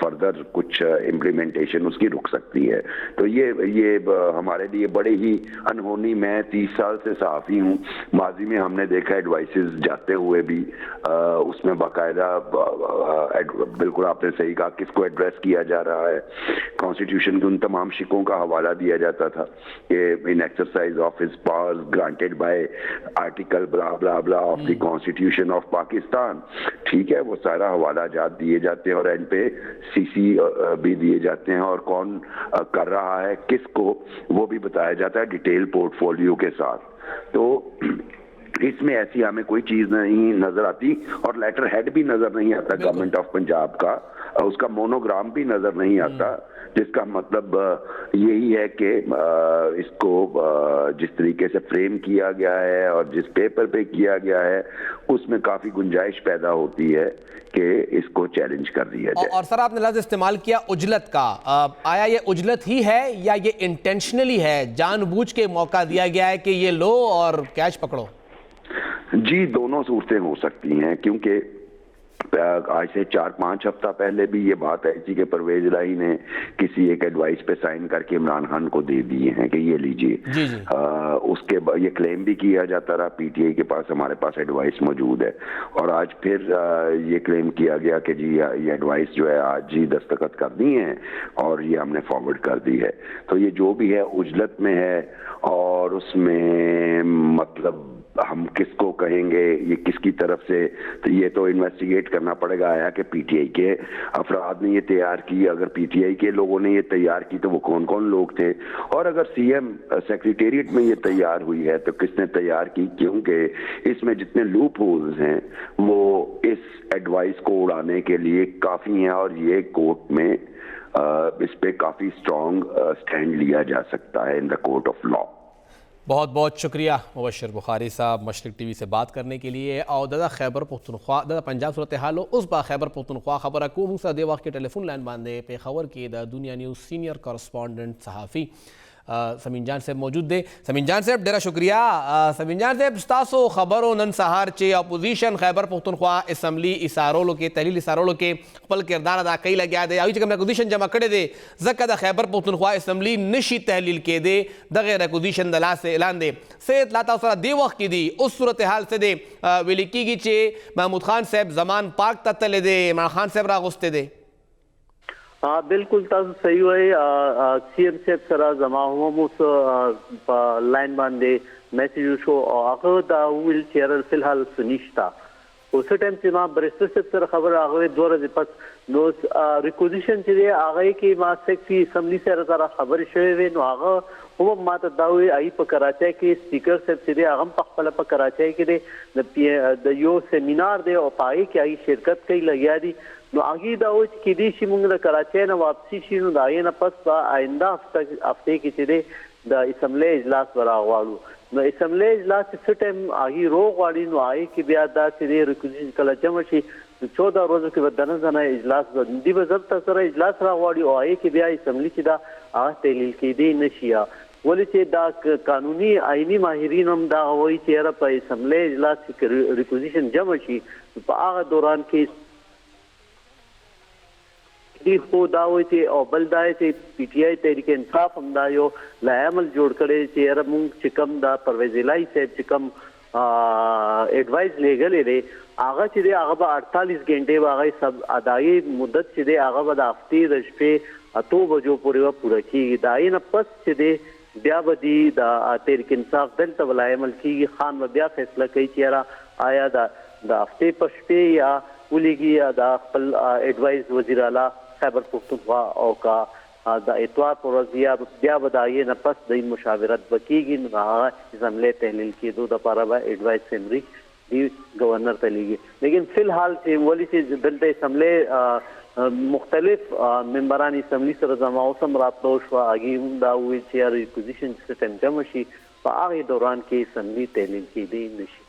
فردر کچھ امپلیمنٹیشن اس کی رک سکتی ہے. تو یہ ہمارے لیے بڑے ہی انہونی, میں 30 سال سے صحافی ہوں, ماضی میں ہم نے دیکھا ایڈوائسز جاتے ہوئے بھی اس میں باقاعدہ بالکل آپ نے صحیح کہا کس کو ایڈریس کیا جا رہا ہے, کانسٹیٹیوشن کے ان تمام شکوں کا حوالہ دیا جاتا تھا کہ ان ایکسرسائز آف ہز پاورز گرانٹیڈ بائی آرٹیکل بلا بلا بلا آف دی کانسٹیٹیوشن آف پاکستان. ٹھیک ہے, وہ سارا حوالہ جات دیے جاتے ہیں اور اینڈ پہ سی سی بھی دیے جاتے ہیں اور کون کر رہا ہے کس کو وہ بھی بتایا جاتا ہے ڈیٹیل پورٹ فولیو کے ساتھ. تو اس میں ایسی ہمیں کوئی چیز نہیں نظر آتی, اور لیٹر ہیڈ بھی نظر نہیں آتا گورنمنٹ آف پنجاب کا, اس کا مونوگرام بھی نظر نہیں آتا, جس کا مطلب یہی ہے کہ اس کو جس طریقے سے فریم کیا گیا ہے اور جس پیپر پہ کیا گیا ہے اس میں کافی گنجائش پیدا ہوتی ہے کہ اس کو چیلنج کر دیا جائے. اور سر آپ نے لفظ استعمال کیا اجلت کا, آیا یہ اجلت ہی ہے یا یہ انٹینشنلی ہے, جان بوجھ کے موقع دیا گیا ہے کہ یہ لو اور کیچ پکڑو؟ جی دونوں صورتیں ہو سکتی ہیں, کیونکہ آج سے 4-5 ہفتہ پہلے بھی یہ بات ہے کہ پرویز الہی نے کسی ایک ایڈوائس پہ سائن کر کے عمران خان کو دے دیے ہیں کہ یہ لیجئے. اس کے یہ کلیم بھی کیا جاتا رہا پی ٹی آئی کے پاس ہمارے پاس ایڈوائس موجود ہے, اور آج پھر یہ کلیم کیا گیا کہ جی یہ ایڈوائس جو ہے آج ہی دستخط کر دی ہیں اور یہ ہم نے فارورڈ کر دی ہے. تو یہ جو بھی ہے اجلت میں ہے, اور اس میں مطلب ہم کس کو کہیں گے, یہ کس کی طرف سے, تو یہ تو انویسٹیگیٹ کرنا پڑے گا آیا کہ پی ٹی آئی کے افراد نے یہ تیار کی, اگر پی ٹی آئی کے لوگوں نے یہ تیار کی تو وہ کون کون لوگ تھے, اور اگر سی ایم سیکریٹریٹ میں یہ تیار ہوئی ہے تو کس نے تیار کی, کیونکہ اس میں جتنے لوپ ہولز ہیں وہ اس ایڈوائس کو اڑانے کے لیے کافی ہیں, اور یہ کورٹ میں اس پہ کافی اسٹرانگ سٹینڈ لیا جا سکتا ہے ان دا کورٹ آف لا. بہت بہت شکریہ مبشر بخاری صاحب مشرق ٹی وی سے بات کرنے کے لیے. اور دادا خیبر پختونخوا دادا پنجاب صورتحال ہو اس با خیبر پختونخوا خبر اکو سا دے وقت کے ٹیلی فون لائن باندھے پہ خبر کی دا دنیا نیوز سینئر کورسپونڈنٹ صحافی سمین جان صاحب موجود دے. سمین جان صاحب ډیره شکریہ. سمین جان صاحب ستاسو خبرو نن سهار چې اپوزیشن خیبر پختونخوا اسمبلی اشارولو کې تحلیل اشارولو کې خپل کردار ادا کوي لګیا دی, او چې کوم اپوزیشن جمع کړي دی ځکه د خیبر پختونخوا اسمبلی نشي تحلیل کې دی د غیر اپوزیشن د لاس اعلان دی سید لاتا سره دی وخت کې دی اوس صورتحال څه دی ویل کېږي چې محمود خان صاحب زمان پاک ته تللی دی, عمران خان صاحب راغوستی دی. بالکل تاسو صحیح وایي, سی ایم صاحب سره زما هم اوس په لاین باندې میسیج وشو او هغه دا ویل چې فی الحال څه نشته. اوس ټایم چې ما بریسټر صاحب سره خبر هغه 2 ورځې پس نو ریکوزیشن چې دی هغه کې ما سیکرټري اسمبلی سره خبر شوی وي, نو هغه هم ما ته دا وی ای په کراچۍ کې سپیکر صاحب چې دی هغه په خپل په کراچۍ کې د یو سیمینار دی او پای کې ای شرکت کوي لګیا دي. نو هغه دا و چې دې شي موږ د کراچۍ نه واپسی شي, نو دا یې نه پس په آینده هفته کې چې دی د اسمبلی اجلاس وراغواړو. نو اسمبلی اجلاس څه ټایم هغه روغ غواړي, نو هغه کې بیا دا چې دی ریکوزیشن کله جمع شي 14 ورځو کې به دنه ځنه اجلاس به دی به ضبط سره اجلاس راغواړي او هغه کې بیا اسمبلی چې دا هغه تحلیل کېدی نشي. ولې چې دا قانوني آئینی ماهرین هم دا وایي چې یاره په اسمبلی اجلاس کې ریپوزیشن جمع شي په هغه دوران کې دی خو دا وایي چې او بل دا چې پی ټی آی تحریک انصاف هم دا یو لایعمل جوړ کړی چې یاره مونږ چې کوم دا پرویز الهي صاحب چې کوم ایڈوائز لګلې دی هغه چې دی هغه به 48 غنټې به هغه سب ادایي مدت چې دی هغه به د هفتې د شپې 8 بجو پورې به پوره کېږي د هغې نه پس چې دی بیا به دی د تحریک انصاف دلته به عمل کېږي خان به بیا فیصله کوي چې یاره آیا د هفتې په شپې یا ولیږي یا د خپل ایډوایز وزیر اعلی خیبر پختونخوا او کا د اتوار پر ورځ بیا به د هغې نه پس د مشاورت به کېږي نو هغه اسمبلی تحلیل کېدو دپاره به ایډوایز سمري دی گورنر ته لیږي لیکن فی الحال چې ولې چې دلته اسمبلی مختلف ممبران اسمبلی سره زما اوسم راتلو شوه هغې هم دا وویل چې یاره ریپوزیشن سیسټم جمع شي په هغې دوران کې اسمبلی تحلیل کېدی نه شي.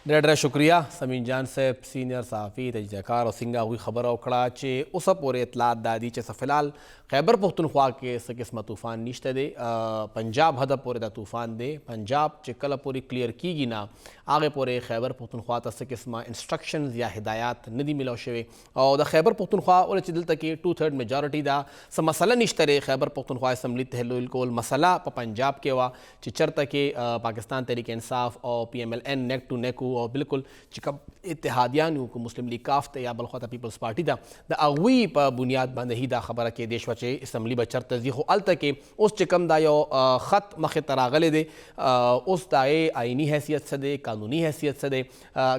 ډېر شکریہ سمین جان صاحب سینئر صحافي تجزیه کار او څنګه هغوی خبره وکړه چې اوسه پورې اطلاعات دا دي چې فی الحال خیبر پختونخوا کې څه قسمه طوفان نشته دی پنجاب حده پورې دا طوفان دی پنجاب چې کله پورې کلیر کیږي نه هغې پورې خیبر پختونخوا ته څه قسمه انسټرکشنز یا هدایات نه دي میلاو شوې او د خیبر پختونخوا ولې چې دلته کې 2/3 میجارټي دا څه مسله نشته دی خیبر پختونخوا اسمبلی تحلیل کول مسله په پنجاب کې وه چې چېرته کې پاکستان تحریک انصاف او پی ایم ایل این نیک ټو نیک او بالکل چې کوم اتحادیان یو که مسلم لیگ کاف ته یا بل خوا ته پیپلز پارټي ده د هغوی په بنیاد باندې هی دا خبره کېدی شوه چې اسمبلی به چېرته ځي خو هلته کې اوس چې کوم دا یو خط مخې ته راغلی دی اوس د هغې آئیني حیثیت څه دی قانوني حیثیت څه دی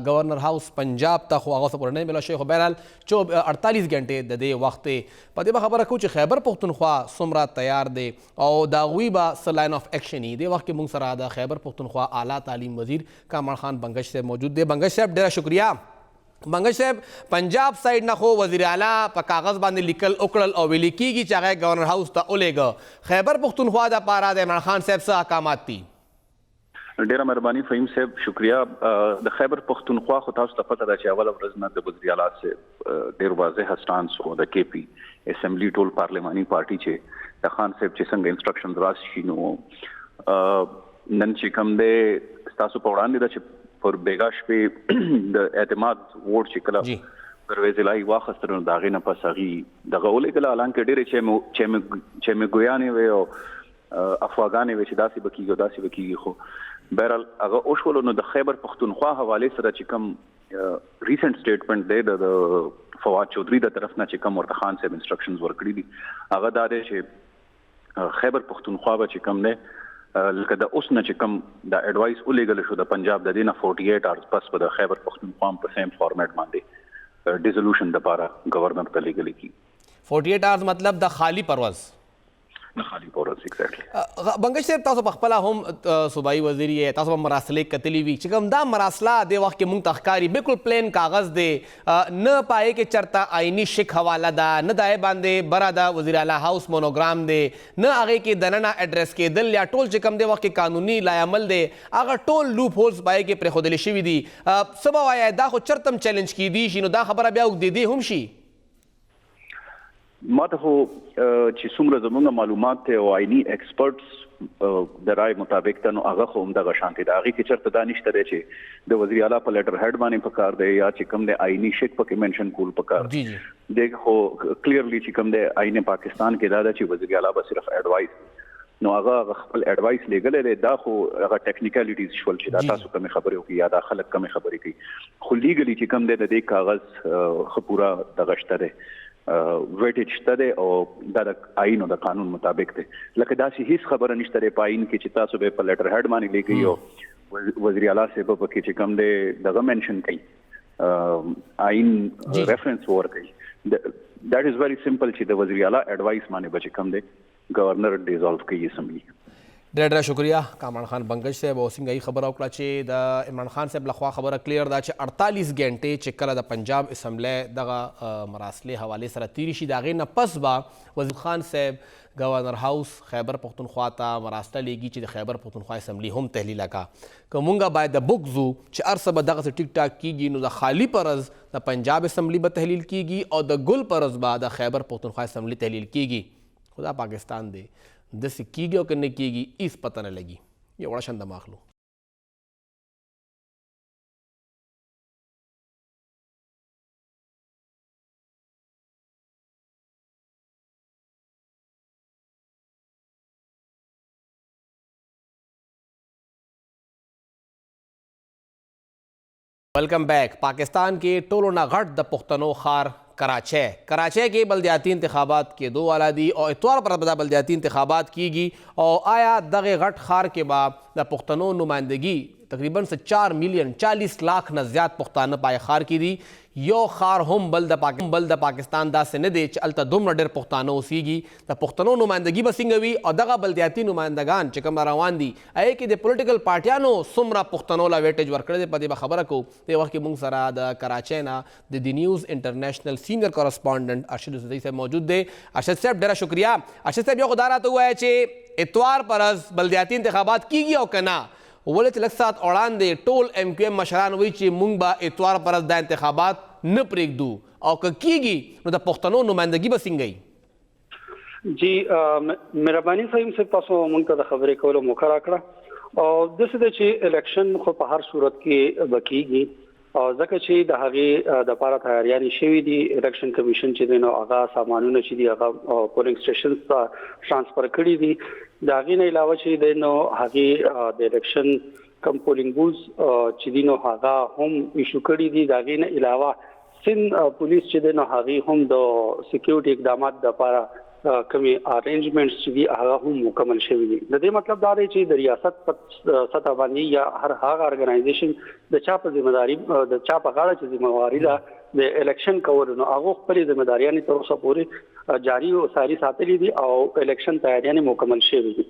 گورنر هاوس پنجاب ته خو هغه څه پورې نه میلاو شوی خو بهرحال 48 غنټې د دې وخت په دې به خبره کوو چې خیبر پختونخوا څومره تیار دی او د هغوی به څه لاین آف ایکشن وي دې وخت کې موږ سره د خیبر پختونخوا اعلیٰ تعلیم وزیر کامران خان بنگش صاحب موجود دی بنگش صاحب ډېره شکریہ بنگش صاحب پنجاب سایډ نه خو وزیر اعلیٰ په کاغذ باندې لیکل وکړل او ویلي کېږي چې هغه گورنر هاوس ته ولېږه خیبر پختونخوا دپاره د عمران خان صاحب څه احکامات دي ډیره مهرباني فهیم صاحب شکریہ د خیبر پختونخوا خو تاسو ته پته ده چې اوله ورځ نه د وزیر اعلیٰ صاحب ډېر واضح سټانس و د کے پی اسمبلی ټول پارلماني پارټي چې د خان صاحب چې څنګه انسټرکشنز راشي نو نن چې کوم دی ستاسو په وړاندې ده چې پر بیګا شپې د اعتماد ووټ چې کله پرویز الهي واخیستل نو د هغې نه پس هغې دغه ولېږله حالانکه ډېرې چې مې ګویانې وې او افواګانې وې چې داسې به کېږي او داسې به کېږي خو بهرحال هغه وشولو نو د خیبر پختونخوا حوالې سره چې کوم ریسنټ سټیټمنټ دی د فواد چودھری د طرف نه چې کوم ورته خان صاحب انسټرکشنز ورکړي دي هغه دا دی چې خیبر پختونخوا به چې کوم دی لکه د اوس نه چې کوم د ایډوایس ولېږلی شو د پنجاب د دې نه 48 آورز پس به د خیبر پختونخوا په سیم فارمیټ باندې ډیزولوشن دپاره گورنر ته لیږلی کېږي 48 آورز مطلب د خالی پرواز نه خالی پورز ایگزیکټلی بنگش صاحب تاسو په خپله هم صوبایي وزیر یې تاسو به مراسلې کتلي وي چې کوم دا مراسله دې وخت کې موږ ته ښکاري بالکل پلین کاغذ دی نه پایې کې چېرته آئیني شک حواله ده نه د هغې باندې بره د وزیر اعلی هاوس مونوګرام دی نه هغې کې دننه اډرس کېدل یا ټول چې کوم دی وخت کې قانوني لایعمل دی هغه ټول لوپ هولز پایې کې پرېښودلې شوي دي څه به وایئ دا خو چېرته هم چیلنج کیدی شي نو دا خبره بیا اوږدېدی هم شي ما ته خو چې څومره زموږ معلومات ته او آئیني ایکسپرټس د رای مطابق ته نو هغه خو همدغه شانتې د هغې کې چېرته دا نشته دی چې د وزیر اعلیٰ په لیټر هیډ باندې پکار دی یا چې کوم دی آئیني شک پکې منشن کول پکار دی دی خو کلیرلی چې کوم دی آئین پاکستان کې دا ده چې وزیر اعلیٰ به صرف ایډوایس نو هغه خپل ایډوایس لیږلی دی دا خو هغه ټیکنیکلیټیز شول چې دا تاسو کومې خبرې وکړي یا دا خلک کومې خبرې کوي خو لیګلي چې کوم دی د دې کاغذ ښه پوره دغه شته دی ویټیج شته دی او دا د آئین او د قانون مطابق دی لکه داسې هیڅ خبره نشته دی په آئین کې چې تاسو به په لیټر هیډ باندې لیکئ او وزیر اعلیٰ صاحب په کې چې کوم دی دغه منشن کوي آئین ریفرنس ورکوي دیٹ از ویری سمپل چې د وزیر اعلیٰ ایډوایس باندې به چې کوم دی گورنر ډیزالو کوي اسمبلی ډېر شکریہ کامران خان بنگش صاحب او څنګه یې خبره وکړه چې د عمران خان صاحب لخوا خبره کلیر ده چې 48 غنټې چې کله د پنجاب اسمبلی دغه مراسلې حوالې سره تیرې شي د هغې نه پس به وزیر خان صاحب گورنر هاوس خیبر پختونخوا ته مراسله لیږي چې د خیبر پختونخوا اسمبلی هم تحلیل کړه که مونږ باید د بک ځو چې هر څه به دغسې ټیک ټاک کېږي نو د خالي پرز د پنجاب اسمبلی به تحلیل کېږي او د ګل پرز به د خیبر پختونخوا اسمبلی تحلیل کېږي خو دا پاکستان دی دس کی گی اور کرنے کی گی اس پتہ نہ لگی. یہ بڑا شان دماغ لو. ویلکم بیک. پاکستان کے ٹولو نہ غٹ د پختنو خار کراچے کے بلدیاتی انتخابات کے 2 والا دی اور اتوار پر بدا بلدیاتی انتخابات کی گی اور آیا دغ غٹ خار کے بعد دا پختنو نمائندگی تقریباً 4 ملین 40 لاکھ نہ زیاد پختانہ پائے خار کی دی. یو خار ہم بل دا پاکستان دا سے ندے چلتا دومره ډیر پختانو اوسیږي. د پختنو نمائندگی بسنګوي او دغه بلدیاتی نمائندگان چې کوم روان دي ای کې د پولیټیکل پارټیانو څومره پختنو لا ویټیج ورکړی دی په دې به خبره کوو. دې وخت کې موږ سره د کراچۍ نه د دی نیوز انټرنیشنل سینئر کورسپونډنټ ارشد صدیق صاحب موجود دی. ارشد صاحب ډیره شکریہ. ارشد صاحب یو خدا راته ووایه چې اتوار پرز بلدیاتی انتخابات کیږي او که نه ولې چې لږ ساعت وړاندې ټول ایم کیو ایم مشران وایي چې موږ به اتوار پرز دا انتخابات نه پرېږدو او که کیږي نو د پښتنو نمائندګي به څنګه وي؟ جی مهرباني فهیم صاحب تاسو موږ ته د خبرې کولو موقع راکړه او داسې ده چې الیکشن خو په هر صورت کې به کیږي او ځکه چې د هغې دپاره تیاریانې شوي دي. الیکشن کمیشن چې دی نو هغه سامانونه چې دي هغه پولینګ سټیشنز ته ټرانسفر کړي دي. د هغې نه علاوه چې دی نو هغې د الیکشن کم پولینګ بوز چې دي نو هغه هم ایشو کړي دي. د هغې نه علاوه سند پولیس چې دی نو هغې هم د سکیورټي اقدامات دپاره کمې ارینجمنټس چې دي هغه هم مکمل شوي دي. د دې مطلب دا دی چې د ریاست په سطح باندې یا هر هغه ارګنایزیشن د چا په ذمہداري د چا په غاړه چې ذمہواري ده د الیکشن کول نو هغه خپلې ذمہداریانې تر اوسه پورې جاری او ساري ساتلي دي او الیکشن تیاریانې مکمل شوي دي.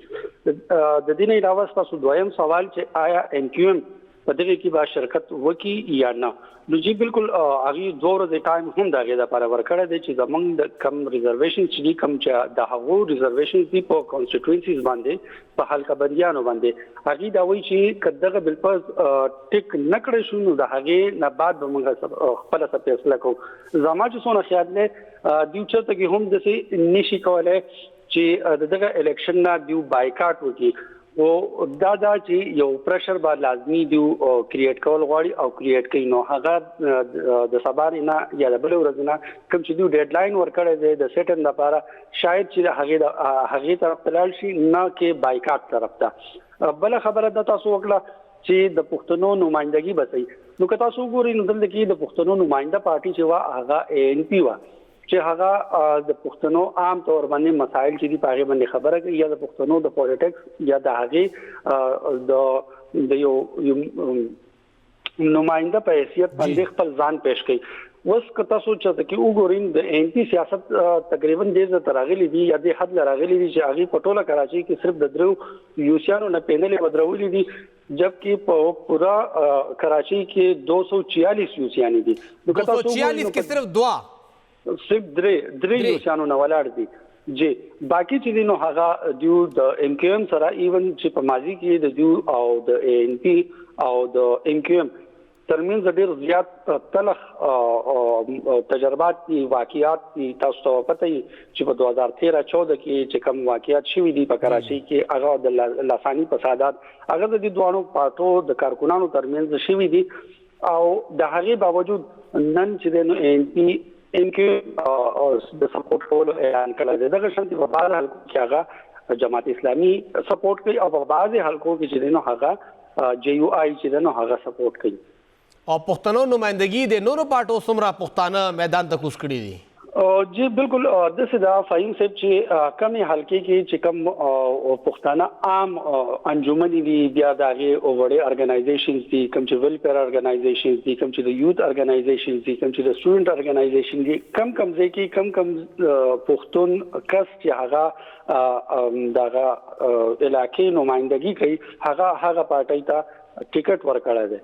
د دې نه علاوه تاسو دویم سوال چې آیا ان کیو ایم په دغه کې به شرکت وکي یا نه نو جی بالکل هغه 2 ورځې ټایم هم د هغې دپاره ورکړی دی چې زموږ د کم ریزرویشن چې دي کم چې د هغو ریزرویشن دي په کانسټیټوینسیز باندې په حلقه بندیانو باندې هغې دا وایي چې که دغه بالفرض ټیک نه کړی شو نو د هغې نه بعد به موږ خپله څه فیصله کوو. زما چې څونه خیال دی دوی چېرته کې هم داسې نشي کولی چې د دغه الیکشن نه دوی بایکاټ وکړي او دا چې یو پریشر به لازمي دیو کریټ کول غواړي او کریټ کوي نو هغه د سبا نه یا د بلې ورځې نه کوم چې دوی ډیډ لاین ورکړی دی د سیټن لپاره شاید چې هغې طرف ته لاړ شي نه کې بایکاټ طرف ته. بله خبره ده تاسو وکړه چې د پښتنو نمائندګي به صحیح نو که تاسو وګورئ نو دلته کې د پښتنو نماینده پارټي چې وه هغه اے این پی وه چې هغه د پښتنو عام طور باندې مسایل چې دي په هغې باندې خبره کوي یا د پښتنو د پولیټکس یا د هغې د یو نماینده په حیثیت باندې خپل ځان پیش کوي. اوس که تاسو چېرته کې وګورئ د این پي سیاست تقریبا ډېر ځایته راغلی دي یا دې حد له راغلی دي چې هغې په ټوله کراچۍ کې صرف د 3 یوسیانو نه پینلې ودرولي دي جبکې په پورا کراچۍ کې 246 یوسیانې دي. 246 کې صرف 2 صرف درې یوسیانو نه ولاړ دي. جی باقی چې دي نو هغه دیو د ایم کیو ایم سره ایون چې په ماضي کې د دیو او د اے این پي او د ایم کیو ایم ترمنځ ډېر زیات تلخ تجربات دي واقعات دي. تاسو ته پته وي چې په 2013-14 کې چې کوم واقعات شوي دي په کراچۍ کې هغه د لاساني فسادات هغه د دې دوانو پارټو د کارکونانو ترمنځ شوي دي او د هغې باوجود نن چې دی نو اے این پي ان کې د سپورټ کولو اعلان کړی دی. دغه شانتې په بعض حلقو کې هغه جماعت اسلامي سپورټ کوي او په بعضې حلقو کې چې دی نو هغه جے یو آی چې دی نو هغه سپورټ کوي. او پښتنو نمائندګي د نورو پارټو څومره پښتانه میدان ته کوز کړي دي؟ جی بالکل داسې دا فهیم صاحب چې کمې حلقې کې چې کوم پښتانه عام انجمنې دي بیا د هغې وړې ارګنایزیشنز دي کوم چې ویلفیر ارګنایزیشنز دي کوم چې د یوت ارګنایزیشنز دي کوم چې د سټوډنټ ارګنایزیشن دي کم ځای کې کم پښتون کس چې هغه دغه علاقې نمائندګي کوي هغه پارټۍ ته ټیکټ ورکړی دی.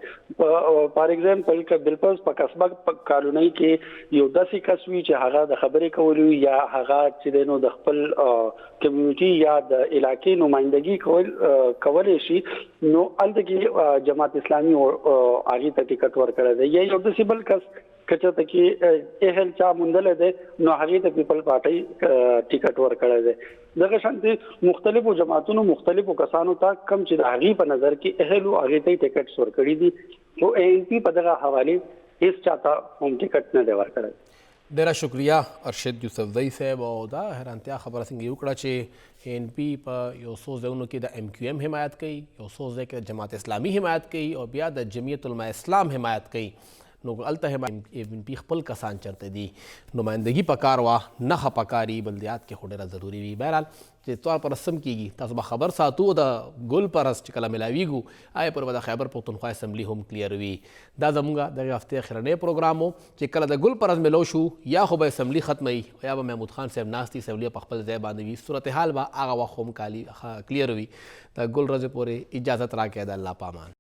فار ایگزامپل که بالفرض په قصبه کالونۍ کې یو داسې کس وي چې هغه د خبرې کولو یا هغه چې دی نو د خپل کمیونټي یا د علاقې نمائندګي کولی شي نو هلته کې جماعت اسلامي هغې ته ټیکټ ورکړی دی. یا یو داسې بل کس که چېرته کې اهل چا موندلی دی نو هغې ته پیپل پارټۍ ټیکټ ورکړی دی. دغه شانتي مختلفو جماعتونو مختلفو کسانو ته کم چې د هغې په نظر کې اهلو هغې ته یې ټکټ ورکړي دي خو ANC په دغه حوالې هیڅ چاته هم ټکټ نه دی ورکړی. ډیره شکریہ ارشد یوسفزئی صاحب. او دا حیرانتیا خبره څنګه یې وکړه چې NP په یو څو ځایونو کې د MQM حمایت کوي، یو څو ځای کې د جماعت اسلامي حمایت کوي او بیا د جمعیت علماء اسلام حمایت کوي. نو هلته NP خپل کسان چرته دي، نمائندګي پکار وه، نه پکاري بلدیات کې خو ډېره ضروري وي. بهرحال چې طور پر سم کیږي تاسو به خبر ساتو. د ګل پرس چې کله ملاویږو آیا پر به د خیبر پښتونخوا اسمبلی هم کلیر وي. دا زموږ دغه هفتې اخرنی پروګرام و چې کله د ګل پرس ملو شو یا خو به اسمبلی ختموي یا به محمود خان صاحب ناست اسمبلی په خپل ځای باندې وي. صورتحال به هغه وخت هم کلیر وي. د ګل ورځې پورې اجازت راکړئ. د الله پامان.